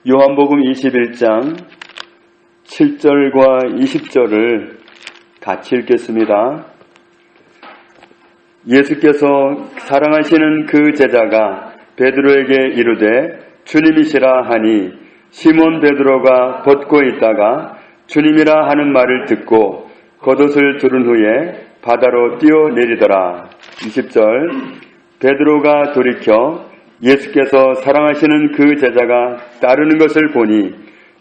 요한복음 21장 7절과 20절을 같이 읽겠습니다. 예수께서 사랑하시는 그 제자가 베드로에게 이르되 주님이시라 하니 시몬 베드로가 벗고 있다가 주님이라 하는 말을 듣고 겉옷을 두른 후에 바다로 뛰어내리더라. 20절 베드로가 돌이켜 예수께서 사랑하시는 그 제자가 따르는 것을 보니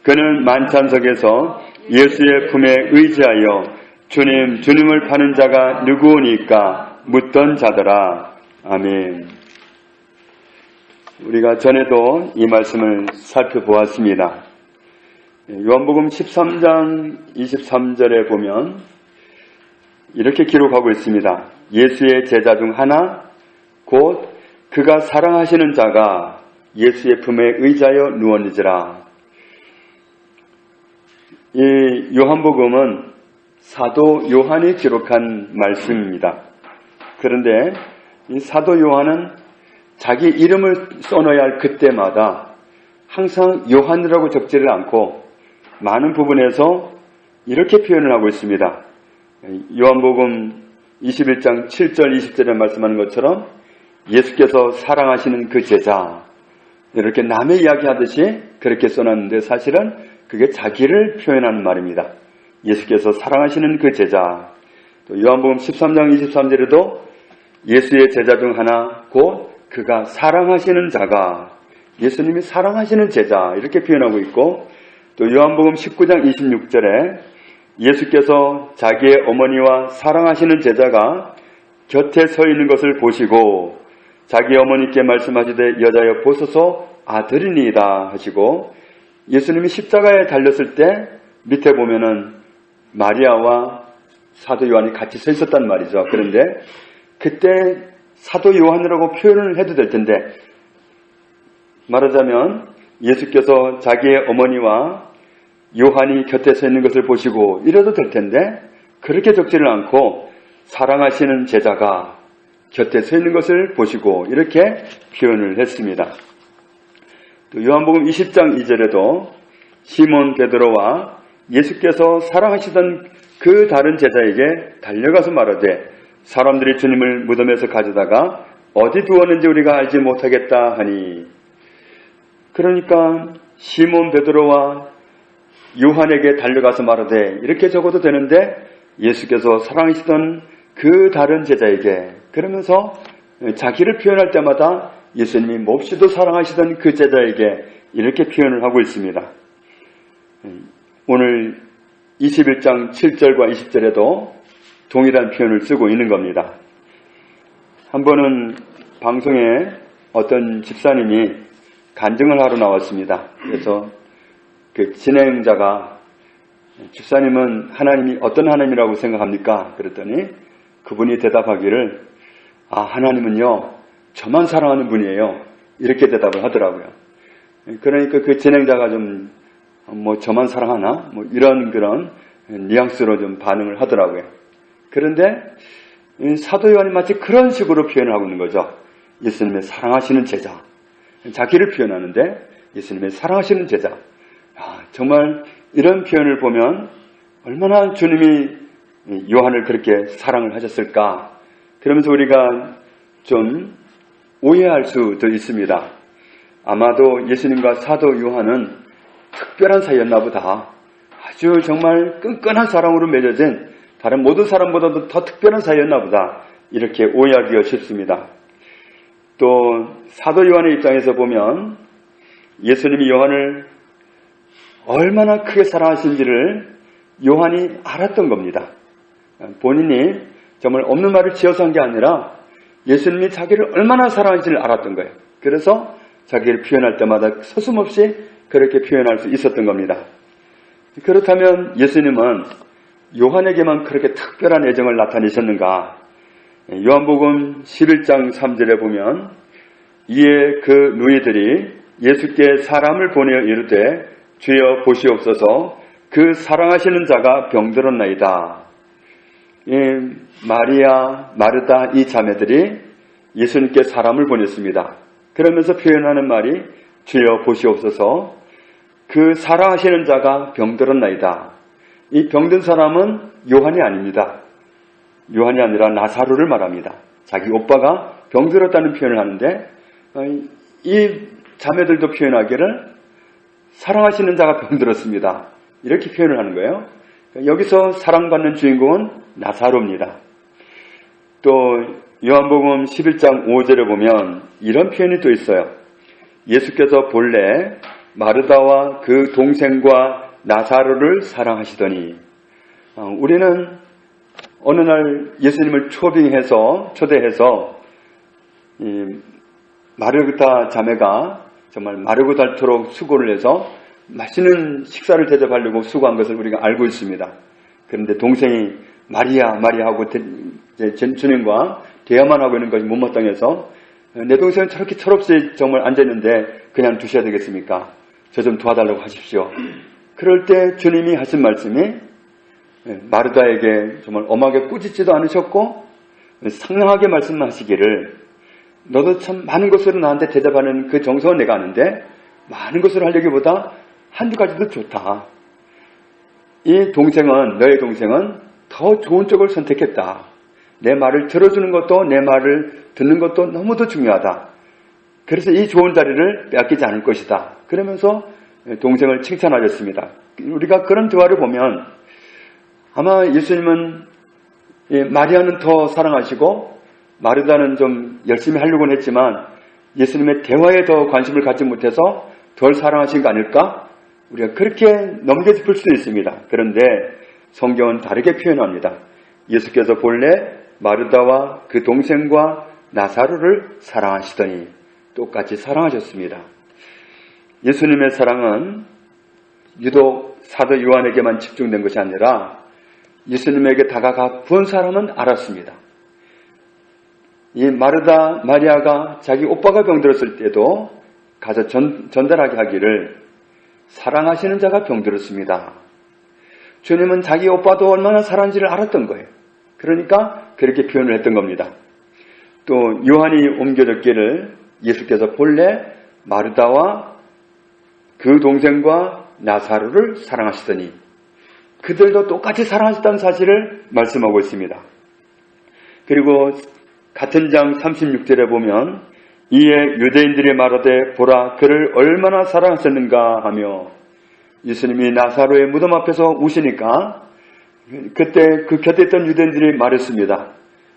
그는 만찬석에서 예수의 품에 의지하여 주님을 파는 자가 누구오니까 묻던 자더라. 아멘. 우리가 전에도 이 말씀을 살펴보았습니다. 요한복음 13장 23절에 보면 이렇게 기록하고 있습니다. 예수의 제자 중 하나 곧 그가 사랑하시는 자가 예수의 품에 의지하여 누웠는지라. 이 요한복음은 사도 요한이 기록한 말씀입니다. 그런데 이 사도 요한은 자기 이름을 써놓아야 할 그때마다 항상 요한이라고 적지를 않고 많은 부분에서 이렇게 표현을 하고 있습니다. 요한복음 21장 7절 20절에 말씀하는 것처럼 예수께서 사랑하시는 그 제자, 이렇게 남의 이야기하듯이 그렇게 써놨는데 사실은 그게 자기를 표현하는 말입니다. 예수께서 사랑하시는 그 제자. 또 요한복음 13장 23절에도 예수의 제자 중 하나 곧 그가 사랑하시는 자가, 예수님이 사랑하시는 제자, 이렇게 표현하고 있고, 또 요한복음 19장 26절에 예수께서 자기의 어머니와 사랑하시는 제자가 곁에 서 있는 것을 보시고 자기 어머니께 말씀하시되 여자여 보소서 아들이니이다 하시고, 예수님이 십자가에 달렸을 때 밑에 보면은 마리아와 사도 요한이 같이 서 있었단 말이죠. 그런데 그때 사도 요한이라고 표현을 해도 될 텐데, 말하자면 예수께서 자기의 어머니와 요한이 곁에 서 있는 것을 보시고 이래도 될 텐데 그렇게 적지를 않고 사랑하시는 제자가 곁에 서 있는 것을 보시고 이렇게 표현을 했습니다. 또 요한복음 20장 2절에도 시몬 베드로와 예수께서 사랑하시던 그 다른 제자에게 달려가서 말하되 사람들이 주님을 무덤에서 가져다가 어디 두었는지 우리가 알지 못하겠다 하니, 그러니까 시몬 베드로와 요한에게 달려가서 말하되 이렇게 적어도 되는데 예수께서 사랑하시던 그 다른 제자에게, 그러면서 자기를 표현할 때마다 예수님이 몹시도 사랑하시던 그 제자에게 이렇게 표현을 하고 있습니다. 오늘 21장 7절과 20절에도 동일한 표현을 쓰고 있는 겁니다. 한 번은 방송에 어떤 집사님이 간증을 하러 나왔습니다. 그래서 그 진행자가 집사님은 하나님이 어떤 하나님이라고 생각합니까? 그랬더니 그분이 대답하기를 하나님은요 저만 사랑하는 분이에요, 이렇게 대답을 하더라고요. 그러니까 그 진행자가 좀 저만 사랑하나? 이런 그런 뉘앙스로 좀 반응을 하더라고요. 그런데 사도 요한이 마치 그런 식으로 표현을 하고 있는 거죠. 예수님의 사랑하시는 제자, 자기를 표현하는데 예수님의 사랑하시는 제자. 정말 이런 표현을 보면 얼마나 주님이 요한을 그렇게 사랑을 하셨을까, 그러면서 우리가 좀 오해할 수도 있습니다. 아마도 예수님과 사도 요한은 특별한 사이였나 보다, 아주 정말 끈끈한 사랑으로 맺어진 다른 모든 사람보다도 더 특별한 사이였나 보다, 이렇게 오해하기가 쉽습니다. 또 사도 요한의 입장에서 보면 예수님이 요한을 얼마나 크게 사랑하신지를 요한이 알았던 겁니다. 본인이 정말 없는 말을 지어서 한 게 아니라 예수님이 자기를 얼마나 사랑하는지를 알았던 거예요. 그래서 자기를 표현할 때마다 서슴없이 그렇게 표현할 수 있었던 겁니다. 그렇다면 예수님은 요한에게만 그렇게 특별한 애정을 나타내셨는가? 요한복음 11장 3절에 보면 이에 그 누이들이 예수께 사람을 보내어 이르되 주여 보시옵소서 그 사랑하시는 자가 병들었나이다. 마리아, 마르다 이 자매들이 예수님께 사람을 보냈습니다. 그러면서 표현하는 말이 주여 보시옵소서, 그 사랑하시는 자가 병들었나이다. 이 병든 사람은 요한이 아닙니다. 요한이 아니라 나사로를 말합니다. 자기 오빠가 병들었다는 표현을 하는데 이 자매들도 표현하기를 사랑하시는 자가 병들었습니다. 이렇게 표현을 하는 거예요. 여기서 사랑받는 주인공은 나사로입니다. 또 요한복음 11장 5절에 보면 이런 표현이 또 있어요. 예수께서 본래 마르다와 그 동생과 나사로를 사랑하시더니, 우리는 어느 날 예수님을 초대해서 이 마르다 자매가 정말 마르고 닳도록 수고를 해서 맛있는 식사를 대접하려고 수고한 것을 우리가 알고 있습니다. 그런데 동생이 마리아 하고 주님과 대화만 하고 있는 것이 못마땅해서 내 동생은 저렇게 철없이 정말 앉아있는데 그냥 두셔야 되겠습니까? 저 좀 도와달라고 하십시오. 그럴 때 주님이 하신 말씀이 마르다에게 정말 엄하게 꾸짖지도 않으셨고 상냥하게 말씀하시기를 너도 참 많은 것으로 나한테 대답하는 그 정성은 내가 아는데 많은 것으로 하려기보다 한두 가지도 좋다. 이 동생은, 너의 동생은 더 좋은 쪽을 선택했다. 내 말을 들어주는 것도 내 말을 듣는 것도 너무도 중요하다. 그래서 이 좋은 자리를 빼앗기지 않을 것이다. 그러면서 동생을 칭찬하셨습니다. 우리가 그런 대화를 보면 아마 예수님은 마리아는 더 사랑하시고 마르다는 좀 열심히 하려고는 했지만 예수님의 대화에 더 관심을 갖지 못해서 덜 사랑하신 거 아닐까? 우리가 그렇게 넘겨짚을 수도 있습니다. 그런데 성경은 다르게 표현합니다. 예수께서 본래 마르다와 그 동생과 나사로를 사랑하시더니 똑같이 사랑하셨습니다. 예수님의 사랑은 유독 사도 요한에게만 집중된 것이 아니라 예수님에게 다가가 본 사람은 알았습니다. 이 마리아가 자기 오빠가 병들었을 때도 가서 전달하게 하기를 사랑하시는 자가 병들었습니다. 주님은 자기 오빠도 얼마나 사랑한지를 알았던 거예요. 그러니까 그렇게 표현을 했던 겁니다. 또 요한이 옮겨졌기를 예수께서 본래 마르다와 그 동생과 나사로를 사랑하시더니 그들도 똑같이 사랑하셨다는 사실을 말씀하고 있습니다. 그리고 같은 장 36절에 보면 이에 유대인들이 말하되 보라 그를 얼마나 사랑하셨는가 하며 예수님이 나사로의 무덤 앞에서 우시니까 그때 그 곁에 있던 유대인들이 말했습니다.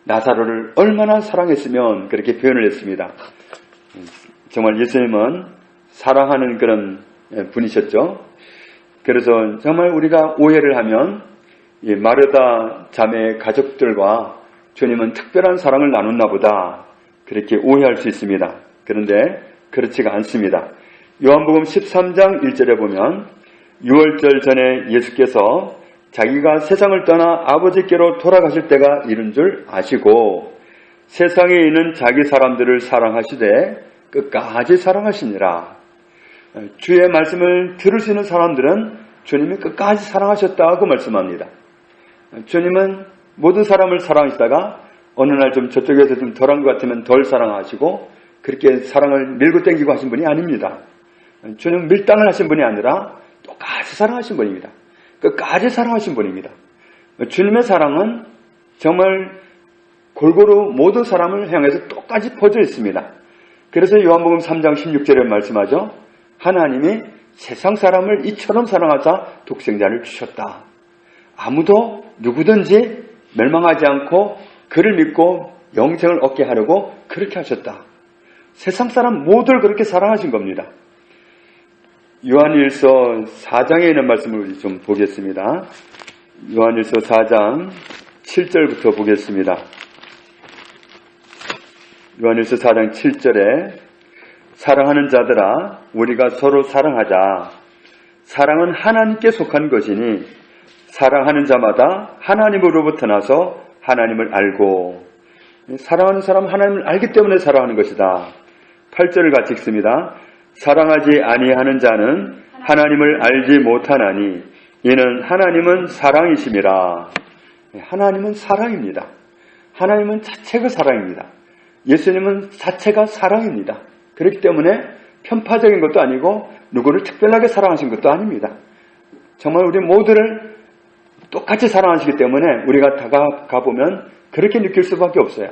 나사로를 얼마나 사랑했으면 그렇게 표현을 했습니다. 정말 예수님은 사랑하는 그런 분이셨죠. 그래서 정말 우리가 오해를 하면 이 마르다 자매의 가족들과 주님은 특별한 사랑을 나눴나 보다 그렇게 오해할 수 있습니다. 그런데 그렇지가 않습니다. 요한복음 13장 1절에 보면 6월절 전에 예수께서 자기가 세상을 떠나 아버지께로 돌아가실 때가 이른 줄 아시고 세상에 있는 자기 사람들을 사랑하시되 끝까지 사랑하시니라. 주의 말씀을 들을 수 있는 사람들은 주님이 끝까지 사랑하셨다고 말씀합니다. 주님은 모든 사람을 사랑하시다가 어느 날 좀 저쪽에서 좀 덜한 것 같으면 덜 사랑하시고 그렇게 사랑을 밀고 땡기고 하신 분이 아닙니다. 주님은 밀당을 하신 분이 아니라 똑같이 사랑하신 분입니다. 끝까지 사랑하신 분입니다. 주님의 사랑은 정말 골고루 모든 사람을 향해서 똑같이 퍼져 있습니다. 그래서 요한복음 3장 16절에 말씀하죠. 하나님이 세상 사람을 이처럼 사랑하사 독생자를 주셨다. 아무도 누구든지 멸망하지 않고 그를 믿고 영생을 얻게 하려고 그렇게 하셨다. 세상 사람 모두를 그렇게 사랑하신 겁니다. 요한일서 4장에 있는 말씀을 좀 보겠습니다. 요한일서 4장 7절부터 보겠습니다. 요한일서 4장 7절에 사랑하는 자들아 우리가 서로 사랑하자. 사랑은 하나님께 속한 것이니 사랑하는 자마다 하나님으로부터 나서 하나님을 알고 사랑하는 사람은 하나님을 알기 때문에 사랑하는 것이다. 8절을 같이 읽습니다. 사랑하지 아니하는 자는 하나님을 알지 못하나니 이는 하나님은 사랑이심이라. 하나님은 사랑입니다. 하나님은 자체가 사랑입니다. 예수님은 자체가 사랑입니다. 그렇기 때문에 편파적인 것도 아니고 누구를 특별하게 사랑하신 것도 아닙니다. 정말 우리 모두를 똑같이 사랑하시기 때문에 우리가 다가가 보면 그렇게 느낄 수밖에 없어요.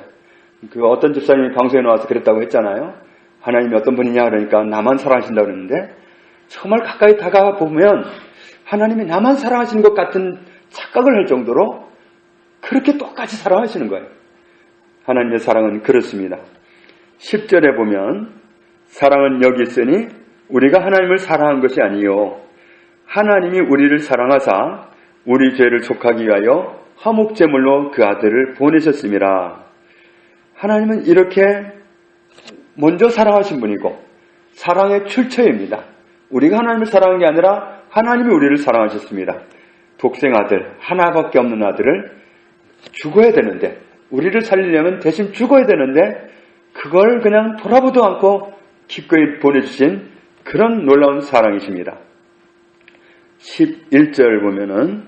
그 어떤 집사님이 방송에 나와서 그랬다고 했잖아요. 하나님이 어떤 분이냐 그러니까 나만 사랑하신다고 그러는데 정말 가까이 다가가 보면 하나님이 나만 사랑하시는 것 같은 착각을 할 정도로 그렇게 똑같이 사랑하시는 거예요. 하나님의 사랑은 그렇습니다. 10절에 보면 사랑은 여기 있으니 우리가 하나님을 사랑한 것이 아니요 하나님이 우리를 사랑하사 우리 죄를 족하기 위하여 화목제물로 그 아들을 보내셨음이라. 하나님은 이렇게 먼저 사랑하신 분이고 사랑의 출처입니다. 우리가 하나님을 사랑한 게 아니라 하나님이 우리를 사랑하셨습니다. 독생아들, 하나밖에 없는 아들을 죽어야 되는데 우리를 살리려면 대신 죽어야 되는데 그걸 그냥 돌아보도 않고 기꺼이 보내주신 그런 놀라운 사랑이십니다. 11절 보면은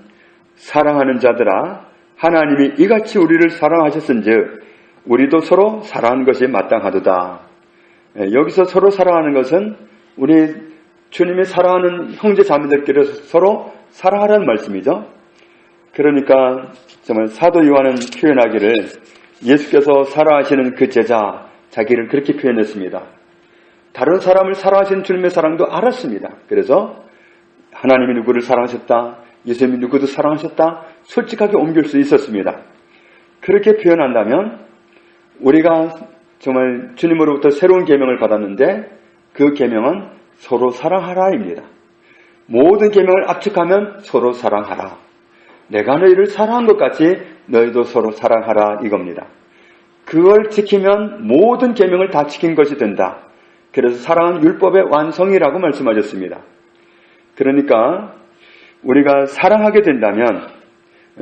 사랑하는 자들아 하나님이 이같이 우리를 사랑하셨은즉 우리도 서로 사랑하는 것이 마땅하도다. 여기서 서로 사랑하는 것은 우리 주님이 사랑하는 형제 자매들끼리 서로 사랑하라는 말씀이죠. 그러니까 정말 사도 요한은 표현하기를 예수께서 사랑하시는 그 제자 자기를 그렇게 표현했습니다. 다른 사람을 사랑하시는 주님의 사랑도 알았습니다. 그래서 하나님이 누구를 사랑하셨다, 예수님이 누구도 사랑하셨다 솔직하게 옮길 수 있었습니다. 그렇게 표현한다면 우리가 정말 주님으로부터 새로운 계명을 받았는데 그 계명은 서로 사랑하라입니다. 모든 계명을 압축하면 서로 사랑하라. 내가 너희를 사랑한 것 같이 너희도 서로 사랑하라 이겁니다. 그걸 지키면 모든 계명을 다 지킨 것이 된다. 그래서 사랑은 율법의 완성이라고 말씀하셨습니다. 그러니까 우리가 사랑하게 된다면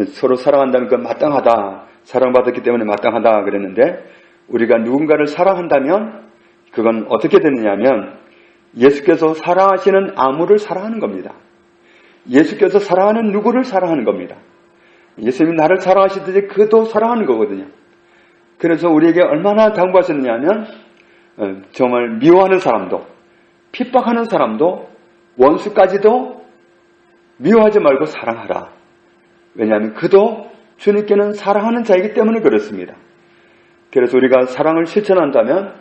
서로 사랑한다는 건 마땅하다. 사랑받았기 때문에 마땅하다 그랬는데 우리가 누군가를 사랑한다면 그건 어떻게 되느냐면 예수께서 사랑하시는 아무를 사랑하는 겁니다. 예수께서 사랑하는 누구를 사랑하는 겁니다. 예수님이 나를 사랑하시듯이 그도 사랑하는 거거든요. 그래서 우리에게 얼마나 당부하셨느냐면 정말 미워하는 사람도 핍박하는 사람도 원수까지도 미워하지 말고 사랑하라. 왜냐하면 그도 주님께는 사랑하는 자이기 때문에 그렇습니다. 그래서 우리가 사랑을 실천한다면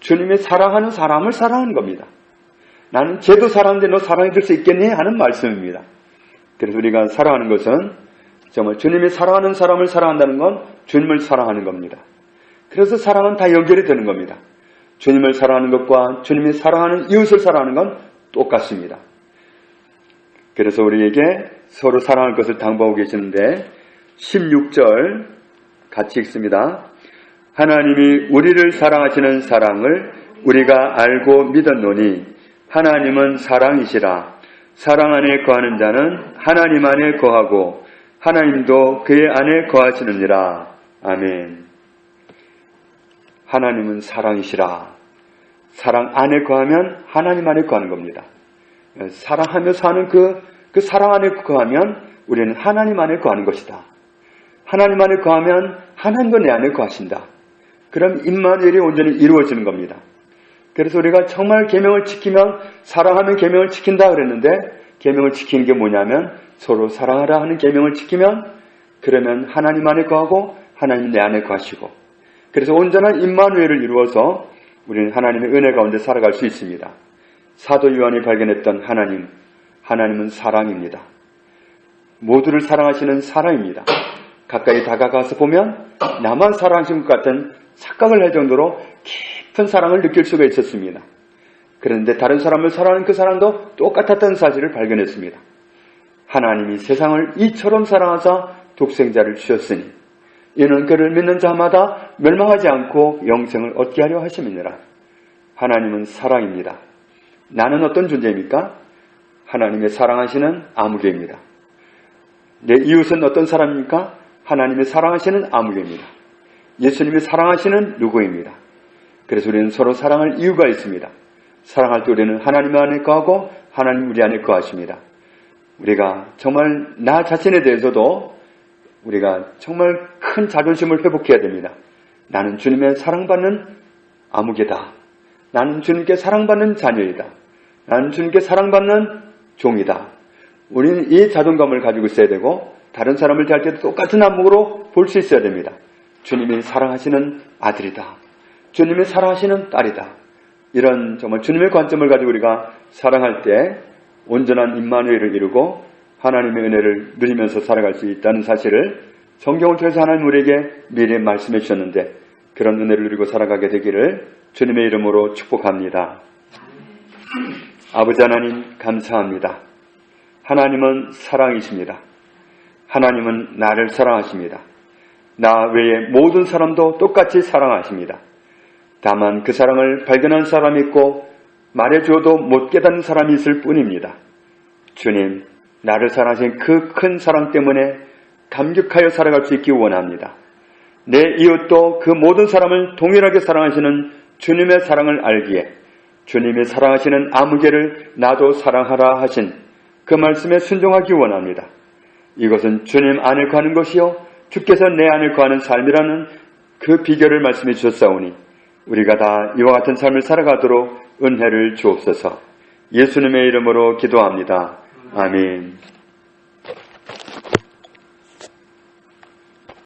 주님이 사랑하는 사람을 사랑하는 겁니다. 나는 쟤도 사랑하는데 너 사랑해 줄 수 있겠니? 하는 말씀입니다. 그래서 우리가 사랑하는 것은 정말 주님이 사랑하는 사람을 사랑한다는 건 주님을 사랑하는 겁니다. 그래서 사랑은 다 연결이 되는 겁니다. 주님을 사랑하는 것과 주님이 사랑하는 이웃을 사랑하는 건 똑같습니다. 그래서 우리에게 서로 사랑할 것을 당부하고 계시는데 16절 같이 읽습니다. 하나님이 우리를 사랑하시는 사랑을 우리가 알고 믿었노니 하나님은 사랑이시라. 사랑 안에 거하는 자는 하나님 안에 거하고 하나님도 그의 안에 거하시느니라. 아멘. 하나님은 사랑이시라. 사랑 안에 거하면 하나님 안에 거하는 겁니다. 사랑하며 사는 그 사랑 안에 거하면 우리는 하나님 안에 거하는 것이다. 하나님 안에 거하면 하나님도 내 안에 거하신다. 그럼 임마누엘이 온전히 이루어지는 겁니다. 그래서 우리가 정말 계명을 지키면 사랑하면 계명을 지킨다 그랬는데 계명을 지키는 게 뭐냐면 서로 사랑하라 하는 계명을 지키면 그러면 하나님 안에 거하고 하나님 내 안에 거하시고 그래서 온전한 임마누엘을 이루어서 우리는 하나님의 은혜 가운데 살아갈 수 있습니다. 사도 요한이 발견했던 하나님은 사랑입니다. 모두를 사랑하시는 사랑입니다. 가까이 다가가서 보면 나만 사랑하신 것 같은 착각을 할 정도로 깊은 사랑을 느낄 수가 있었습니다. 그런데 다른 사람을 사랑하는 그 사랑도 똑같았다는 사실을 발견했습니다. 하나님이 세상을 이처럼 사랑하사 독생자를 주셨으니 이는 그를 믿는 자마다 멸망하지 않고 영생을 얻게 하려 하심이니라. 하나님은 사랑입니다. 나는 어떤 존재입니까? 하나님의 사랑하시는 아무개입니다. 내 이웃은 어떤 사람입니까? 하나님의 사랑하시는 아무개입니다. 예수님이 사랑하시는 누구입니다. 그래서 우리는 서로 사랑할 이유가 있습니다. 사랑할 때 우리는 하나님 안에 거하고 하나님 우리 안에 거하십니다. 우리가 정말 나 자신에 대해서도 우리가 정말 큰 자존심을 회복해야 됩니다. 나는 주님의 사랑받는 아무개다. 나는 주님께 사랑받는 자녀이다. 나는 주님께 사랑받는 종이다. 우리는 이 자존감을 가지고 있어야 되고 다른 사람을 대할 때도 똑같은 안목으로 볼 수 있어야 됩니다. 주님이 사랑하시는 아들이다. 주님이 사랑하시는 딸이다. 이런 정말 주님의 관점을 가지고 우리가 사랑할 때 온전한 임마누엘을 이루고 하나님의 은혜를 누리면서 살아갈 수 있다는 사실을 성경을 통해서 하나님 우리에게 미리 말씀해 주셨는데 그런 은혜를 누리고 살아가게 되기를 주님의 이름으로 축복합니다. 아버지 하나님 감사합니다. 하나님은 사랑이십니다. 하나님은 나를 사랑하십니다. 나 외에 모든 사람도 똑같이 사랑하십니다. 다만 그 사랑을 발견한 사람이 있고 말해줘도 못 깨닫는 사람이 있을 뿐입니다. 주님, 나를 사랑하신 그 큰 사랑 때문에 감격하여 살아갈 수 있기 원합니다. 내 이웃도 그 모든 사람을 동일하게 사랑하시는 주님의 사랑을 알기에 주님이 사랑하시는 아무개를 나도 사랑하라 하신 그 말씀에 순종하기 원합니다. 이것은 주님 안에 거하는 것이요 주께서 내 안에 거하는 삶이라는 그 비결을 말씀해 주셨사오니 우리가 다 이와 같은 삶을 살아가도록 은혜를 주옵소서. 예수님의 이름으로 기도합니다. 아멘.